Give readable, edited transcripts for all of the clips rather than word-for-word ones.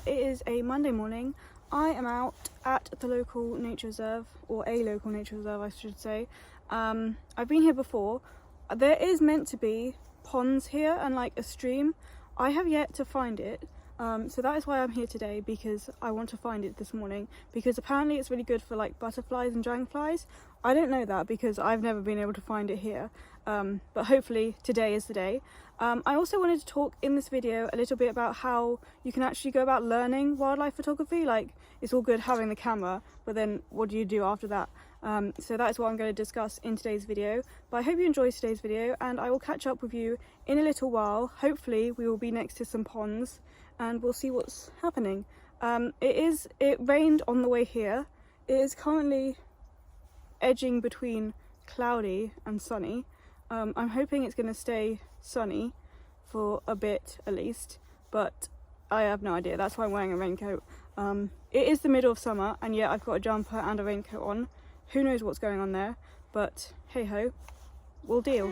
It is a Monday morning. I am out at the local nature reserve, or a local nature reserve I should say. I've been here before. There is meant to be ponds here and like a stream. I have yet to find it, so that is why I'm here today, because I want to find it this morning, because apparently it's really good for like butterflies and dragonflies. I don't know that because I've never been able to find it here, but hopefully today is the day. I also wanted to talk in this video a little bit about how you can actually go about learning wildlife photography. Like, it's all good having the camera, but then what do you do after that? So that is what I'm going to discuss in today's video. But I hope you enjoy today's video, and I will catch up with you in a little while. Hopefully we will be next to some ponds and we'll see what's happening. It rained on the way here. It is currently edging between cloudy and sunny. I'm hoping it's going to stay sunny for a bit at least, but I have no idea. That's why I'm wearing a raincoat. It is the middle of summer, and yet I've got a jumper and a raincoat on. Who knows what's going on there, but hey ho, we'll deal.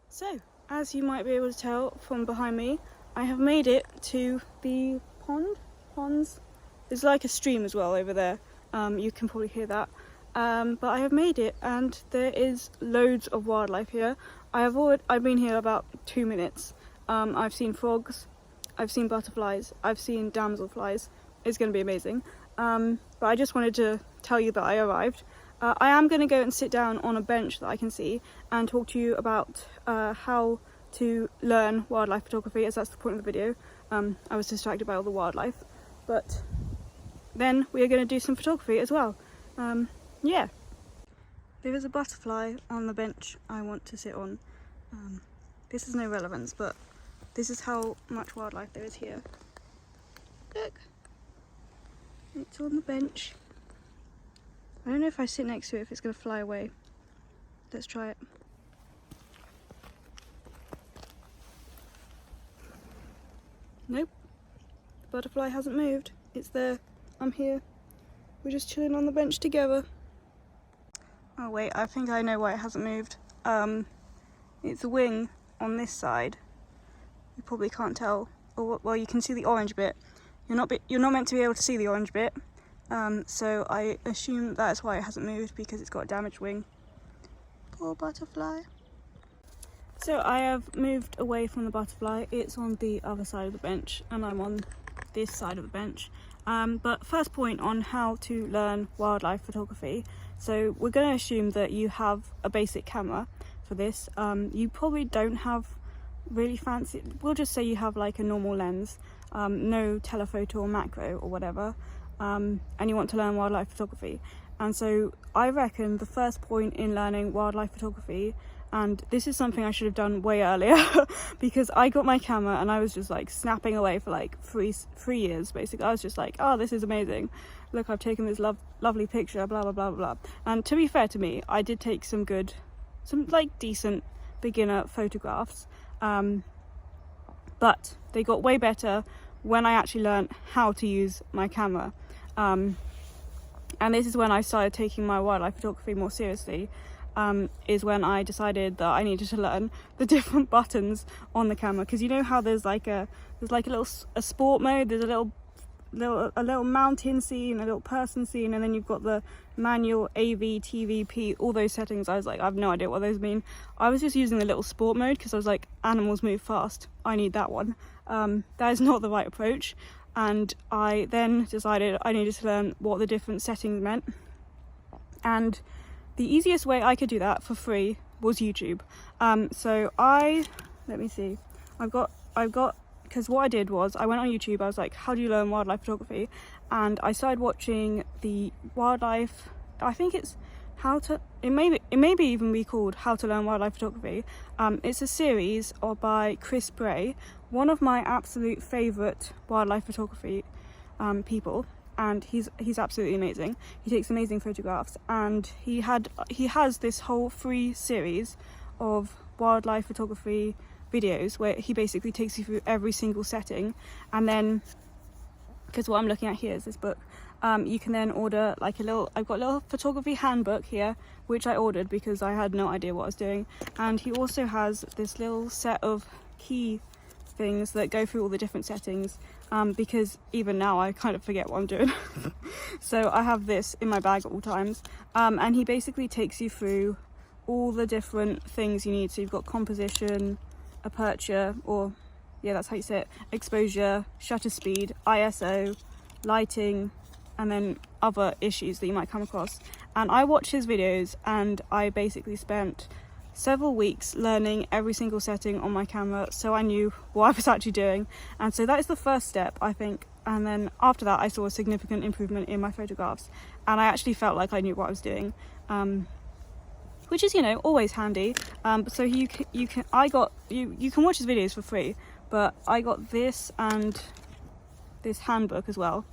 So, as you might be able to tell from behind me, I have made it to the ponds. There's like a stream as well over there. You can probably hear that. But I have made it, and there is loads of wildlife here. I've been here about 2 minutes. I've seen frogs, I've seen butterflies, I've seen damselflies. It's going to be amazing. But I just wanted to tell you that I arrived. I am going to go and sit down on a bench that I can see and talk to you about how to learn wildlife photography, as that's the point of the video. I was distracted by all the wildlife, but then we are going to do some photography as well. Yeah, there is a butterfly on the bench I want to sit on. This has no relevance, but this is how much wildlife there is here. Look, it's on the bench. I don't know if I sit next to it if it's going to fly away. Let's try it. Nope, the butterfly hasn't moved. It's there. I'm here. We're just chilling on the bench together. Oh wait, I think I know why it hasn't moved. It's a wing on this side. You probably can't tell. Or, well, you can see the orange bit. You're not meant to be able to see the orange bit. So I assume that's why it hasn't moved, because it's got a damaged wing. Poor butterfly. So I have moved away from the butterfly. It's on the other side of the bench, and I'm on this side of the bench. But first point on how to learn wildlife photography. So we're going to assume that you have a basic camera for this. You probably don't have really fancy, we'll just say you have like a normal lens, no telephoto or macro or whatever, and you want to learn wildlife photography. And so I reckon the first point in learning wildlife photography, and this is something I should have done way earlier, because I got my camera and I was just like snapping away for like three years basically. I was just like, oh, this is amazing. Look, I've taken this lovely picture, blah, blah, blah, blah. And to be fair to me, I did take some like decent beginner photographs. But they got way better when I actually learned how to use my camera. And this is when I started taking my wildlife photography more seriously. Is when I decided that I needed to learn the different buttons on the camera, because you know how there's like a sport mode, there's a little mountain scene, a little person scene, and then you've got the manual, AV, TVP, all those settings. I was like, I have no idea what those mean. I was just using the little sport mode because I was like, animals move fast, I need that one. That is not the right approach, and I then decided I needed to learn what the different settings meant. And the easiest way I could do that for free was YouTube. So let me see, I've got, because what I did was I went on YouTube. I was like, how do you learn wildlife photography? And I started watching the wildlife, I think it's it may even be called How to Learn Wildlife Photography. It's a series by Chris Bray, one of my absolute favourite wildlife photography people. And he's absolutely amazing. He takes amazing photographs, and he has this whole free series of wildlife photography videos where he basically takes you through every single setting, and then because what I'm looking at here is this book. You can then order like I've got a little photography handbook here, which I ordered because I had no idea what I was doing. And he also has this little set of key things that go through all the different settings, because even now I kind of forget what I'm doing. So I have this in my bag at all times, and he basically takes you through all the different things you need. So you've got composition, aperture, or yeah, that's how you say it, exposure, shutter speed, ISO, lighting, and then other issues that you might come across. And I watched his videos, and I basically spent several weeks learning every single setting on my camera, so I knew what I was actually doing. And so that is the first step, I think. And then after that, I saw a significant improvement in my photographs, and I actually felt like I knew what I was doing, which is, you know, always handy. So you can watch his videos for free, but I got this and this handbook as well,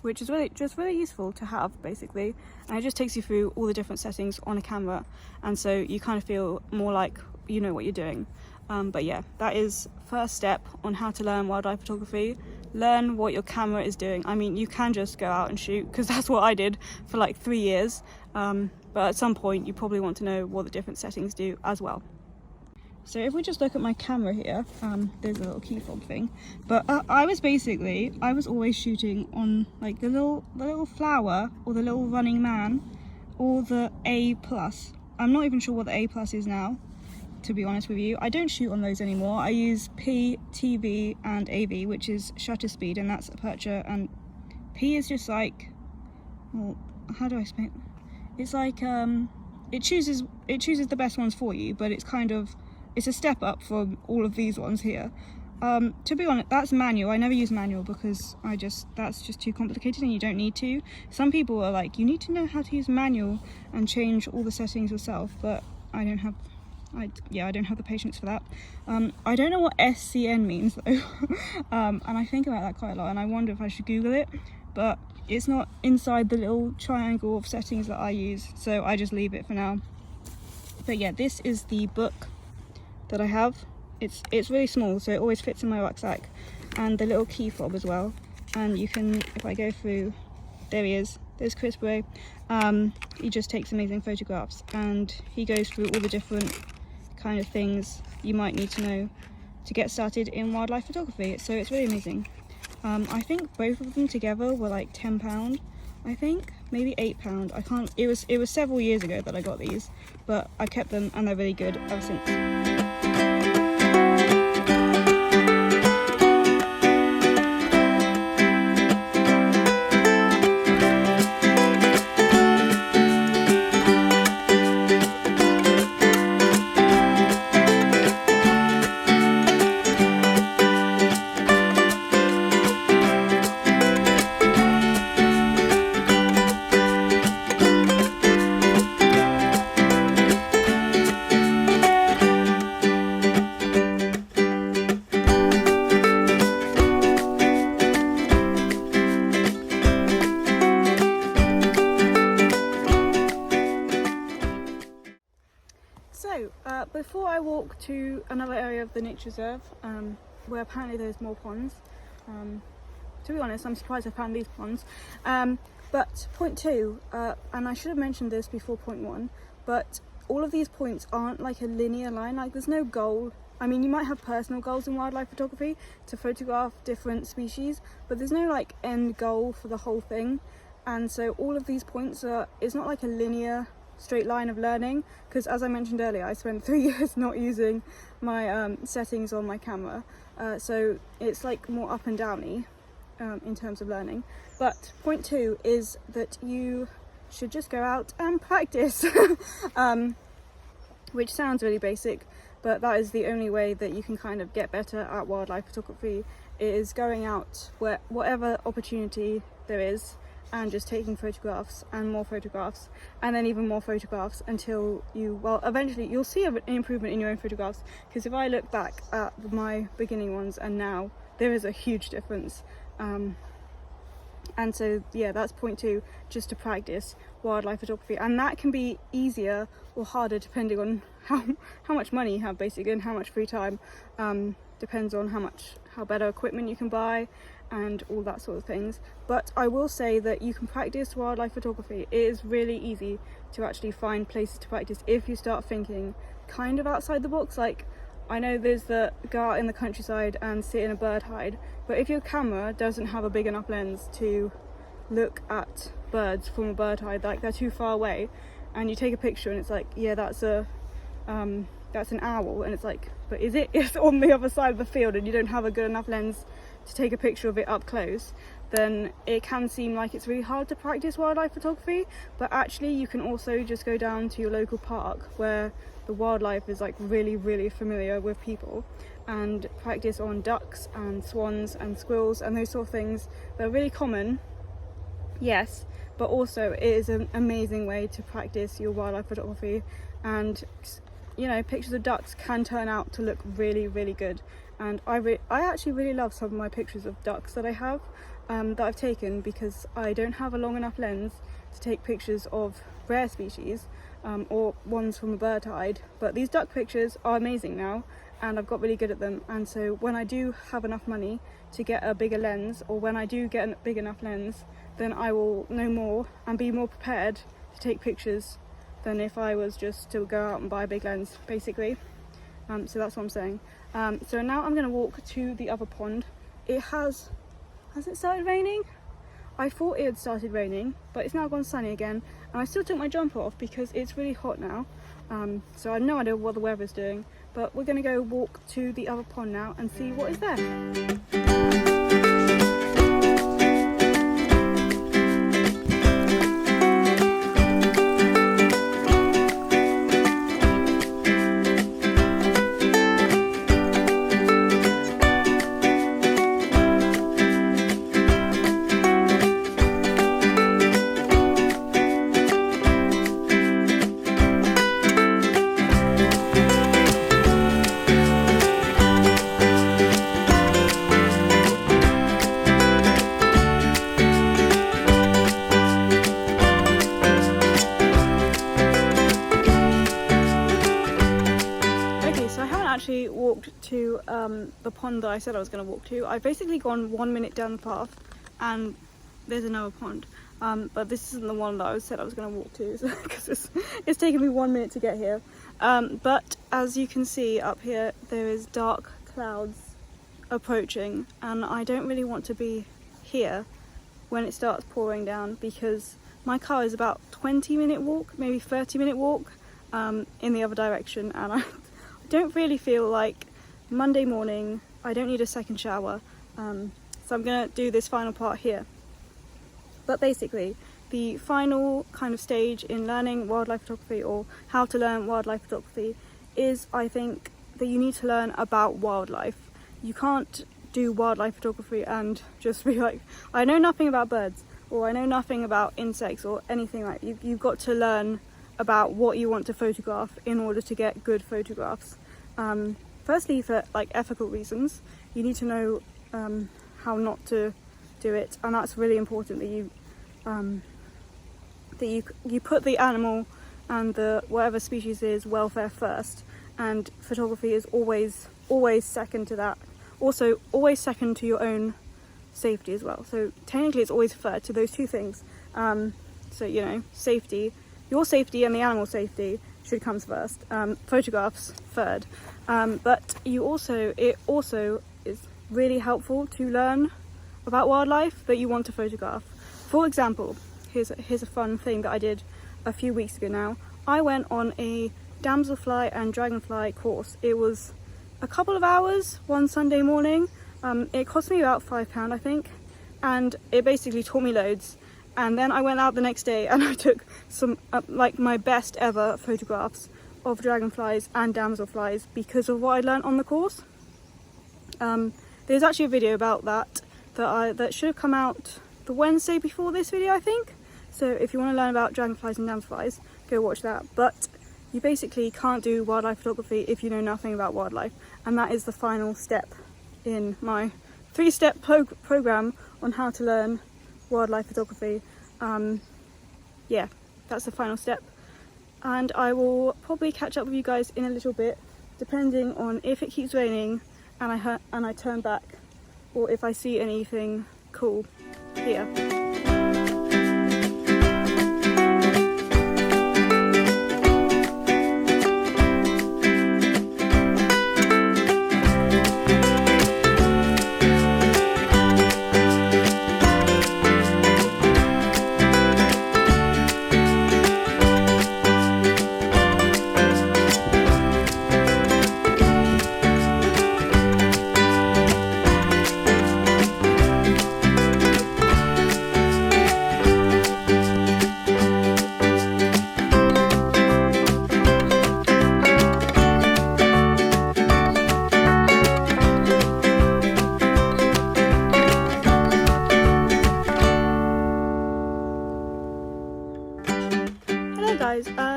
which is really useful to have, basically. And it just takes you through all the different settings on a camera, and so you kind of feel more like you know what you're doing. But yeah, that is first step on how to learn wildlife photography. Learn what your camera is doing. I mean, you can just go out and shoot, because that's what I did for like 3 years, but at some point you probably want to know what the different settings do as well. So if we just look at my camera here, there's a little key fob thing, but I was always shooting on like the little flower, or the little running man, or the A+. I'm not even sure what the A+ is now, to be honest with you. I don't shoot on those anymore. I use P, TV and AV, which is shutter speed, and that's aperture, and P is just like, well, how do I explain? It's like it chooses the best ones for you, but it's a step up from all of these ones here. To be honest, that's manual. I never use manual because that's just too complicated, and you don't need to. Some people are like, you need to know how to use manual and change all the settings yourself, but I don't have the patience for that. I don't know what SCN means though, and I think about that quite a lot, and I wonder if I should Google it, but it's not inside the little triangle of settings that I use, so I just leave it for now. But yeah, this is the book that I have. It's really small, so it always fits in my rucksack, and the little key fob as well. And you can, if I go through, there he is, there's Chris Bray. He just takes amazing photographs, and he goes through all the different kind of things you might need to know to get started in wildlife photography, so it's really amazing. I think both of them together were like £10, I think, maybe £8. I can't, it was several years ago that I got these, but I kept them and they're really good ever since. So, before I walk to another area of the nature reserve, where apparently there's more ponds, to be honest, I'm surprised I found these ponds, but point 2, and I should have mentioned this before point 1, but all of these points aren't like a linear line, like there's no goal. I mean, you might have personal goals in wildlife photography to photograph different species, but there's no like end goal for the whole thing, and so all of these points it's not like a linear straight line of learning, because as I mentioned earlier, I spent 3 years not using my settings on my camera, so it's like more up and downy in terms of learning. But point 2 is that you should just go out and practice, which sounds really basic, but that is the only way that you can kind of get better at wildlife photography, is going out whatever opportunity there is and just taking photographs and more photographs, and then even more photographs, until eventually you'll see an improvement in your own photographs. Because if I look back at my beginning ones and now, there is a huge difference. And so yeah, that's point 2, just to practice wildlife photography, and that can be easier or harder depending on how much money you have, basically, and how much free time. Depends on how better equipment you can buy, and all that sort of things. But I will say that you can practice wildlife photography. It is really easy to actually find places to practice if you start thinking kind of outside the box. Like, I know there's the go out in the countryside and sit in a bird hide, but if your camera doesn't have a big enough lens to look at birds from a bird hide, like they're too far away, and you take a picture and it's like, yeah, that's an owl, and it's like, but is it? It's on the other side of the field, and you don't have a good enough lens to take a picture of it up close, then it can seem like it's really hard to practice wildlife photography. But actually you can also just go down to your local park where the wildlife is like really familiar with people, and practice on ducks and swans and squirrels and those sort of things. They're really common, yes, but also it is an amazing way to practice your wildlife photography. And you know, pictures of ducks can turn out to look really good, and I actually really love some of my pictures of ducks that I have, that I've taken, because I don't have a long enough lens to take pictures of rare species, or ones from a bird hide. But these duck pictures are amazing now, and I've got really good at them. And so when I do have enough money to get a bigger lens, or when I do get a big enough lens, then I will know more and be more prepared to take pictures than if I was just to go out and buy a big lens, basically. So that's what I'm saying. So now I'm going to walk to the other pond. Has it started raining? I thought it had started raining, but it's now gone sunny again, and I still took my jumper off because it's really hot now. So I have no idea what the weather's doing, but we're going to go walk to the other pond now and see what is there. Walked to the pond that I said I was going to walk to. I've basically gone 1 minute down the path and there's another pond, but this isn't the one that I said I was going to walk to, because it's taken me 1 minute to get here. But as you can see up here, there is dark clouds approaching, and I don't really want to be here when it starts pouring down, because my car is about 20-minute walk, maybe 30-minute walk in the other direction, and I don't really feel like Monday morning. I don't need a second shower, so I'm gonna do this final part here. But basically, the final kind of stage in learning wildlife photography, or how to learn wildlife photography, is, I think, that you need to learn about wildlife. You can't do wildlife photography and just be like, I know nothing about birds, or I know nothing about insects, or anything like that. You've got to learn about what you want to photograph in order to get good photographs. Firstly, for like ethical reasons, you need to know how not to do it, and that's really important, that you put the animal and the whatever species is welfare first, and photography is always second to that. Also, always second to your own safety as well. So technically, it's always third to those two things. So you know, safety. Your safety and the animal safety should come first. Photographs third. But it also is really helpful to learn about wildlife that you want to photograph. For example, here's a fun thing that I did a few weeks ago now. I went on a damselfly and dragonfly course. It was a couple of hours one Sunday morning. It cost me about £5, I think, and it basically taught me loads. And then I went out the next day and I took some, like my best ever photographs of dragonflies and damselflies because of what I learnt on the course. There's actually a video about that should have come out the Wednesday before this video, I think. So if you want to learn about dragonflies and damselflies, go watch that. But you basically can't do wildlife photography if you know nothing about wildlife. And that is the final step in my 3-step program on how to learn wildlife photography. Yeah, that's the final step, and I will probably catch up with you guys in a little bit, depending on if it keeps raining and I turn back or if I see anything cool here.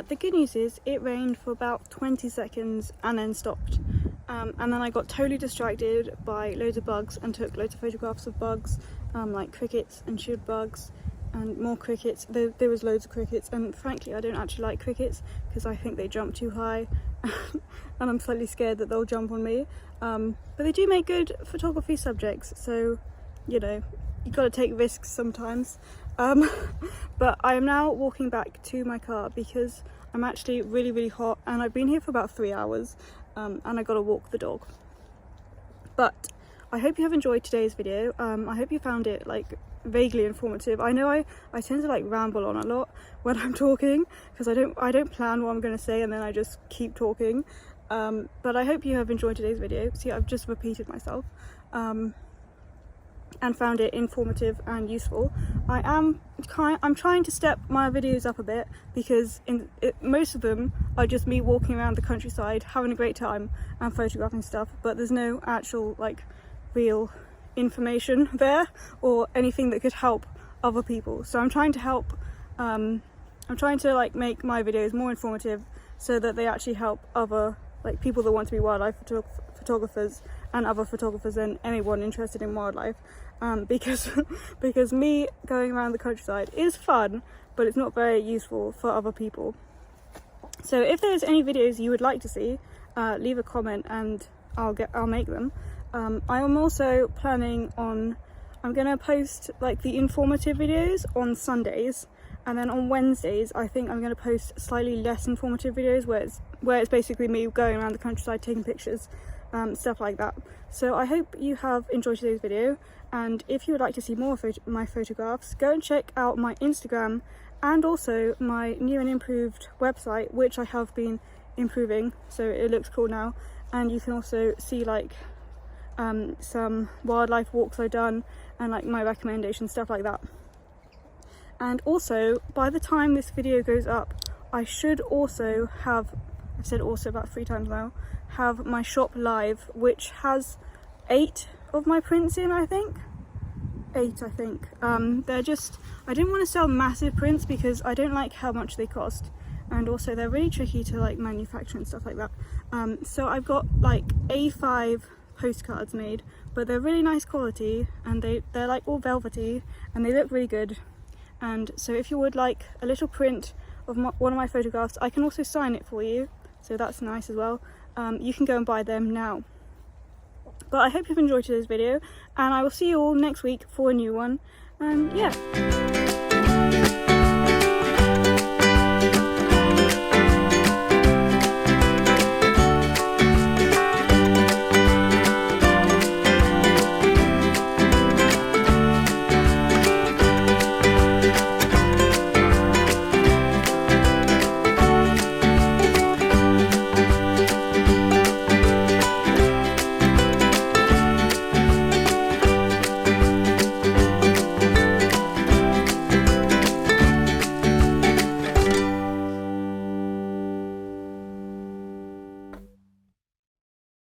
The good news is it rained for about 20 seconds and then stopped, and then I got totally distracted by loads of bugs and took loads of photographs of bugs, like crickets and shield bugs and more crickets. There was loads of crickets, and frankly I don't actually like crickets because I think they jump too high and I'm slightly scared that they'll jump on me, but they do make good photography subjects, so you know, you've got to take risks sometimes. But I am now walking back to my car because I'm actually really hot and I've been here for about 3 hours, and I gotta walk the dog. But I hope you have enjoyed today's video. I hope you found it like vaguely informative. I know I tend to like ramble on a lot when I'm talking because I don't plan what I'm going to say and then I just keep talking, but I hope you have enjoyed today's video. See, I've just repeated myself, and found it informative and useful. I'm trying to step my videos up a bit because most of them are just me walking around the countryside having a great time and photographing stuff, but there's no actual like real information there or anything that could help other people. So I'm trying to help, I'm trying to like make my videos more informative so that they actually help other like people that want to be wildlife photographers and other photographers and anyone interested in wildlife, because me going around the countryside is fun but it's not very useful for other people. So if there's any videos you would like to see, leave a comment and I'll make them. I am also planning on, I'm gonna post like the informative videos on Sundays, and then on Wednesdays I think I'm gonna post slightly less informative videos where it's basically me going around the countryside taking pictures, stuff like that. So I hope you have enjoyed today's video, and if you would like to see more of my photographs, go and check out my Instagram and also my new and improved website, which I have been improving, so it looks cool now, and you can also see like some wildlife walks I've done and like my recommendations, stuff like that. And also, by the time this video goes up, I should also have, I've said also about 3 times now, have my shop live, which has 8 of my prints in, I think. 8, I think. They're just, I didn't want to sell massive prints because I don't like how much they cost, and also they're really tricky to like manufacture and stuff like that. So I've got like A5 postcards made, but they're really nice quality and they're like all velvety and they look really good. And so if you would like a little print of one of my photographs, I can also sign it for you, so that's nice as well. You can go and buy them now. But I hope you've enjoyed today's video, and I will see you all next week for a new one. And yeah.